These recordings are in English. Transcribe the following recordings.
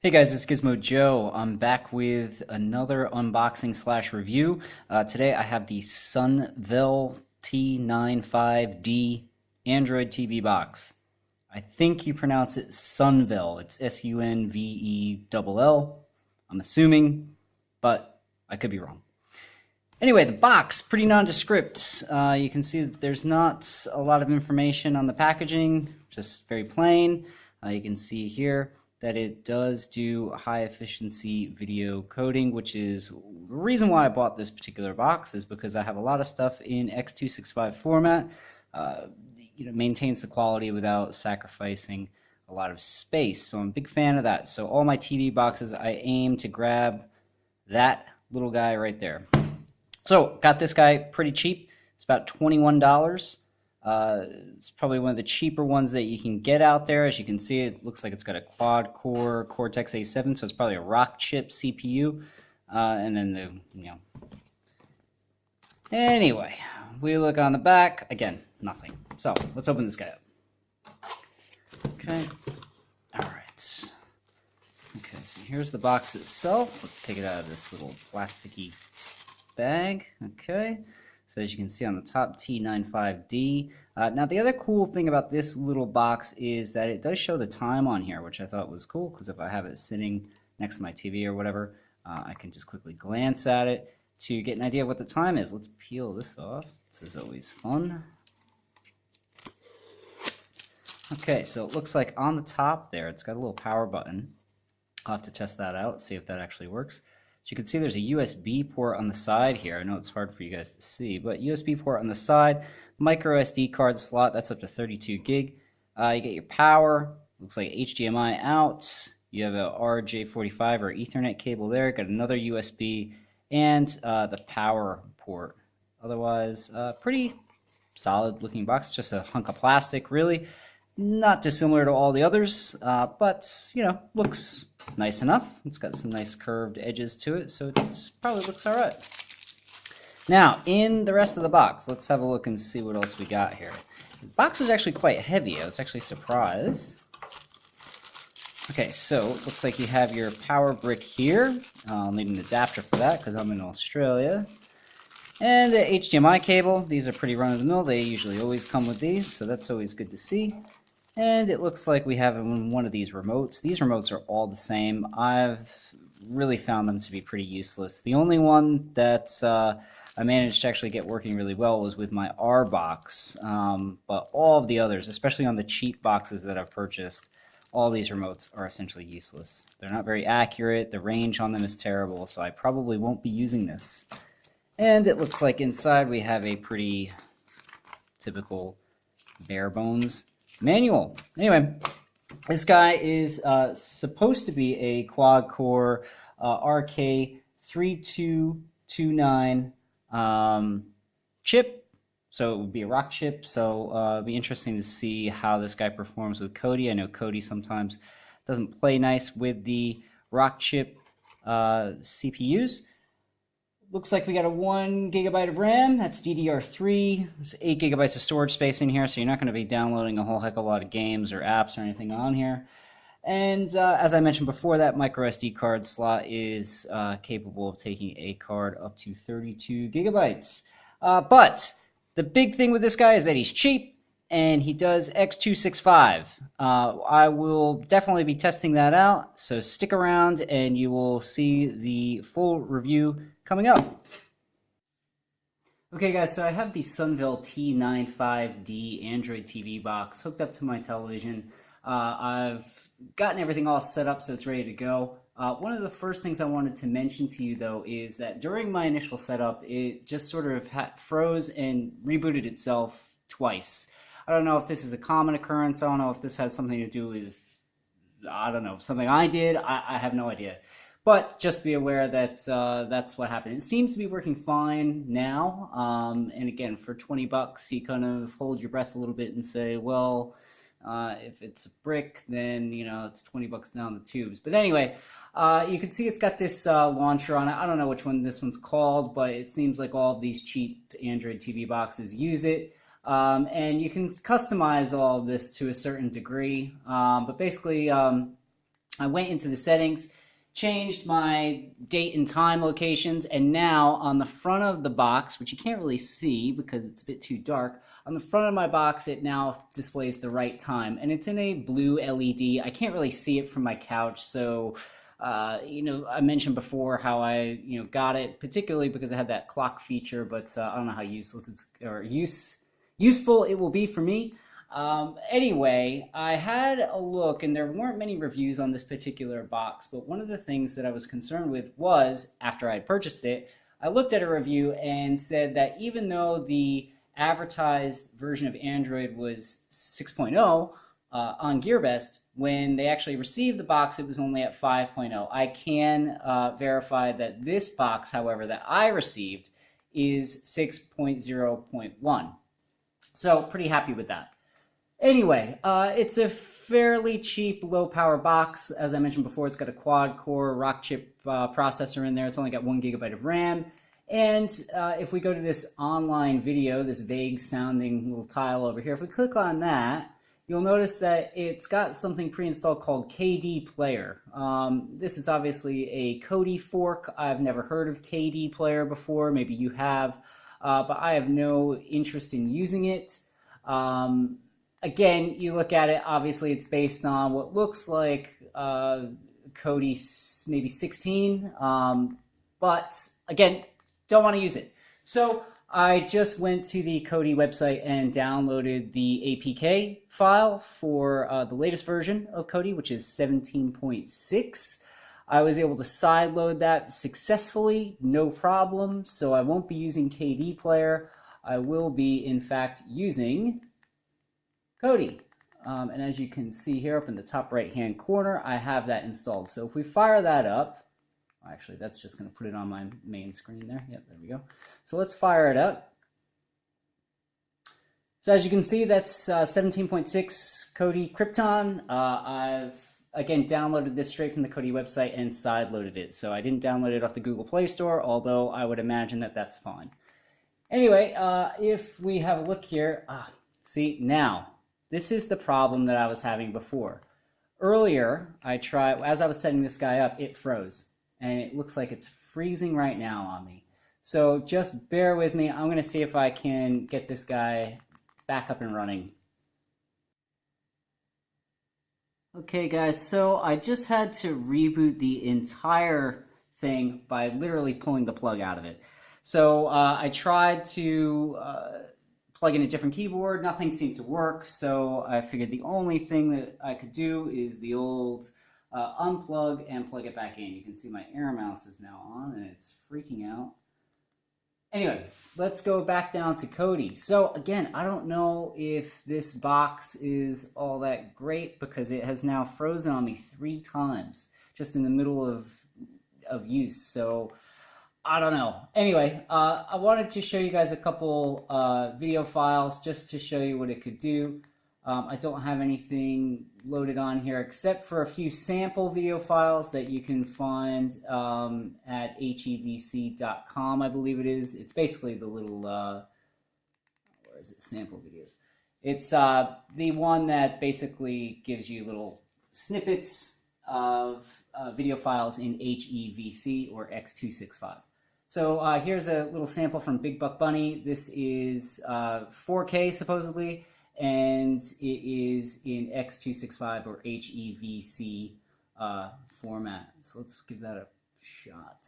Hey guys, it's Gizmo Joe. I'm back with another unboxing slash review. Today I have the Sunvell T95D Android TV box. I think you pronounce it Sunvell. It's Sunvell. I'm assuming, but I could be wrong. Anyway, the box, pretty nondescript. You can see that there's not a lot of information on the packaging, just very plain. You can see here that it does do high efficiency video coding, which is the reason why I bought this particular box, is because I have a lot of stuff in X265 format. Maintains the quality without sacrificing a lot of space. So I'm a big fan of that. So all my TV boxes, I aim to grab that little guy right there. So got this guy pretty cheap. It's about $21. It's probably one of the cheaper ones that you can get out there. As you can see, it looks like it's got a quad-core Cortex A7, so it's probably a Rock-chip CPU. And then Anyway, we look on the back. Again, nothing. So let's open this guy up. Okay. All right. Okay, so here's the box itself. Let's take it out of this little plasticky bag. Okay. So as you can see on the top, T95D. Now the other cool thing about this little box is that it does show the time on here, which I thought was cool, because if I have it sitting next to my TV or whatever, I can just quickly glance at it to get an idea of what the time is. Let's peel this off. This is always fun. Okay, so it looks like on the top there, it's got a little power button. I'll have to test that out, see if that actually works. As you can see, there's a USB port on the side here. I know it's hard for you guys to see, but USB port on the side, micro SD card slot, that's up to 32 gig. You get your power, looks like HDMI out. You have a RJ45 or Ethernet cable there. Got another USB and the power port. Otherwise, pretty solid looking box. Just a hunk of plastic, really. Not dissimilar to all the others, but looks nice enough. It's got some nice curved edges to it, so it probably looks all right. Now, in the rest of the box, let's have a look and see what else we got here. The box is actually quite heavy. I was actually surprised. Okay, so it looks like you have your power brick here. I'll need an adapter for that because I'm in Australia. And the HDMI cable. These are pretty run-of-the-mill. They usually always come with these, so that's always good to see. And it looks like we have one of these remotes. These remotes are all the same. I've really found them to be pretty useless. The only one that I managed to actually get working really well was with my R box. But all of the others, especially on the cheap boxes that I've purchased, all these remotes are essentially useless. They're not very accurate. The range on them is terrible, so I probably won't be using this. And it looks like inside we have a pretty typical bare bones manual. Anyway, this guy is supposed to be a quad-core RK3229 chip, so it would be a Rock chip. So it'd be interesting to see how this guy performs with Kodi. I know Kodi sometimes doesn't play nice with the Rock chip CPUs. Looks like we got a 1 GB of RAM. That's DDR3. There's 8 GB of storage space in here, so you're not going to be downloading a whole heck of a lot of games or apps or anything on here. And as I mentioned before, that micro SD card slot is capable of taking a card up to 32 GB. But the big thing with this guy is that he's cheap, and he does X265. I will definitely be testing that out, so stick around and you will see the full review coming up. Okay guys, so I have the Sunvell T95D Android TV box hooked up to my television. I've gotten everything all set up so it's ready to go. One of the first things I wanted to mention to you though is that during my initial setup, it just sort of froze and rebooted itself twice. I don't know if this is a common occurrence. I don't know if this has something to do with, I don't know, something I did. I have no idea. But just be aware that that's what happened. It seems to be working fine now. And again, for 20 bucks, you kind of hold your breath a little bit and say, well, if it's a brick, then, it's 20 bucks down the tubes. But anyway, you can see it's got this launcher on it. I don't know which one this one's called, but it seems like all of these cheap Android TV boxes use it. And you can customize all of this to a certain degree. But basically, I went into the settings, changed my date and time locations, and now on the front of the box, which you can't really see because it's a bit too dark, on the front of my box it now displays the right time, and it's in a blue LED. I can't really see it from my couch, so I mentioned before how I got it particularly because it had that clock feature, but I don't know how useful it will be for me. Anyway, I had a look, and there weren't many reviews on this particular box, but one of the things that I was concerned with was, after I had purchased it, I looked at a review and said that even though the advertised version of Android was 6.0 on GearBest, when they actually received the box, it was only at 5.0. I can verify that this box, however, that I received is 6.0.1. So pretty happy with that. Anyway, it's a fairly cheap low-power box. As I mentioned before, it's got a quad-core Rockchip processor in there. It's only got 1 GB of RAM. And if we go to this online video, this vague-sounding little tile over here, if we click on that, you'll notice that it's got something pre-installed called Kde Player. This is obviously a Kodi fork. I've never heard of Kde Player before. Maybe you have, but I have no interest in using it. Again, you look at it, obviously it's based on what looks like Kodi maybe 16, but again, don't want to use it. So I just went to the Kodi website and downloaded the APK file for the latest version of Kodi, which is 17.6. I was able to sideload that successfully, no problem, so I won't be using Kde Player. I will be, in fact, using Kodi. And as you can see here up in the top right hand corner, I have that installed. So if we fire that up, actually that's just going to put it on my main screen there. Yep, there we go. So let's fire it up. So as you can see, that's 17.6 Kodi Krypton. I've again downloaded this straight from the Kodi website and sideloaded it. So I didn't download it off the Google Play Store, although I would imagine that that's fine. Anyway, if we have a look here, see now, this is the problem that I was having before. Earlier, as I was setting this guy up, it froze. And it looks like it's freezing right now on me. So just bear with me. I'm going to see if I can get this guy back up and running. Okay guys, so I just had to reboot the entire thing by literally pulling the plug out of it. So I tried to plug in a different keyboard, nothing seemed to work, so I figured the only thing that I could do is the old unplug and plug it back in. You can see my air mouse is now on and it's freaking out. Anyway, let's go back down to Kodi. So again, I don't know if this box is all that great because it has now frozen on me 3 times just in the middle of use. So I don't know. Anyway, I wanted to show you guys a couple video files just to show you what it could do. I don't have anything loaded on here except for a few sample video files that you can find at HEVC.com, I believe it is. It's basically the little, where is it, sample videos. It's the one that basically gives you little snippets of video files in HEVC or X265. So here's a little sample from Big Buck Bunny. This is 4K supposedly, and it is in X265 or HEVC format. So let's give that a shot.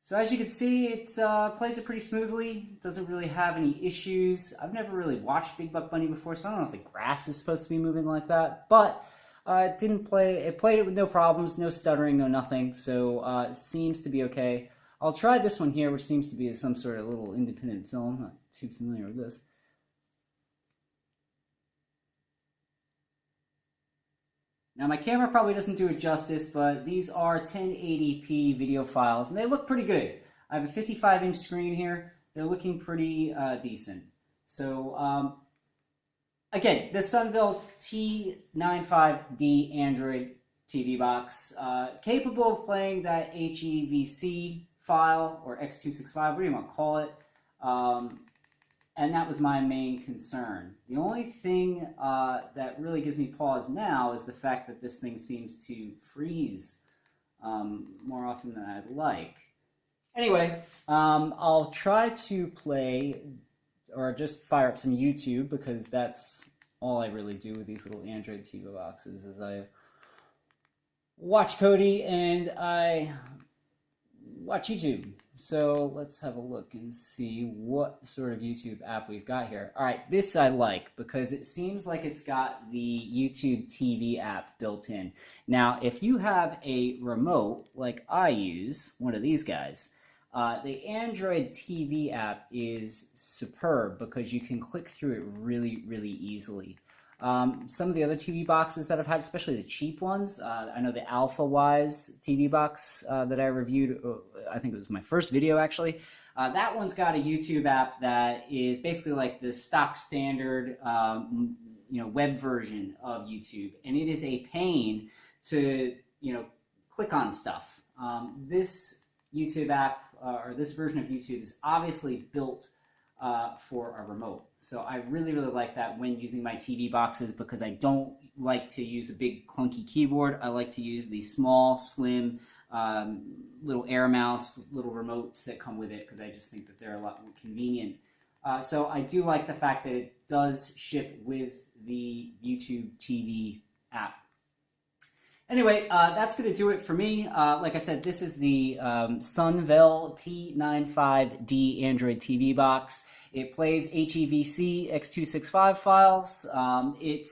So as you can see, it plays it pretty smoothly. Doesn't really have any issues. I've never really watched Big Buck Bunny before, so I don't know if the grass is supposed to be moving like that. But it didn't play. It played it with no problems, no stuttering, no nothing. So it seems to be okay. I'll try this one here, which seems to be some sort of little independent film. Not too familiar with this. Now my camera probably doesn't do it justice, but these are 1080p video files, and they look pretty good. I have a 55-inch screen here. They're looking pretty decent. So again, the Sunvell T95D Android TV box, capable of playing that HEVC file or X265, what do you want to call it? And that was my main concern. The only thing that really gives me pause now is the fact that this thing seems to freeze more often than I'd like. Anyway, I'll try to play or just fire up some YouTube, because that's all I really do with these little Android TV boxes, is I watch Kodi and I watch YouTube. So let's have a look and see what sort of YouTube app we've got here. All right, this I like because it seems like it's got the YouTube TV app built in. Now, if you have a remote like I use, one of these guys, the Android TV app is superb because you can click through it really, really easily. Some of the other TV boxes that I've had, especially the cheap ones, I know the AlphaWise TV box that I reviewed, I think it was my first video actually, that one's got a YouTube app that is basically like the stock standard web version of YouTube, and it is a pain to click on stuff. This YouTube app, or this version of YouTube, is obviously built for a remote. So I really, really like that when using my TV boxes, because I don't like to use a big clunky keyboard. I like to use the small, slim, little air mouse, little remotes that come with it, because I just think that they're a lot more convenient. So I do like the fact that it does ship with the YouTube TV app. Anyway, that's going to do it for me. Like I said, this is the Sunvell T95D Android TV box. It plays HEVC X265 files. It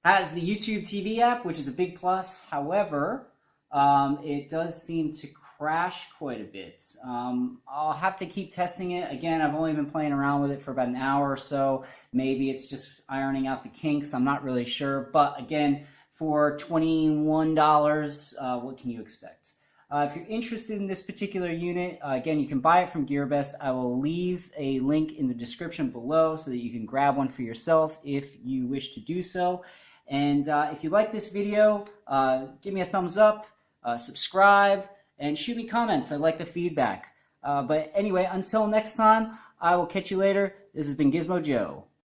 has the YouTube TV app, which is a big plus. However, it does seem to crash quite a bit. I'll have to keep testing it. Again, I've only been playing around with it for about an hour or so. Maybe it's just ironing out the kinks. I'm not really sure. But again, for $21, what can you expect? If you're interested in this particular unit, again, you can buy it from GearBest. I will leave a link in the description below so that you can grab one for yourself if you wish to do so. And if you like this video, give me a thumbs up, subscribe, and shoot me comments. I like the feedback. But anyway, until next time, I will catch you later. This has been Gizmo Joe.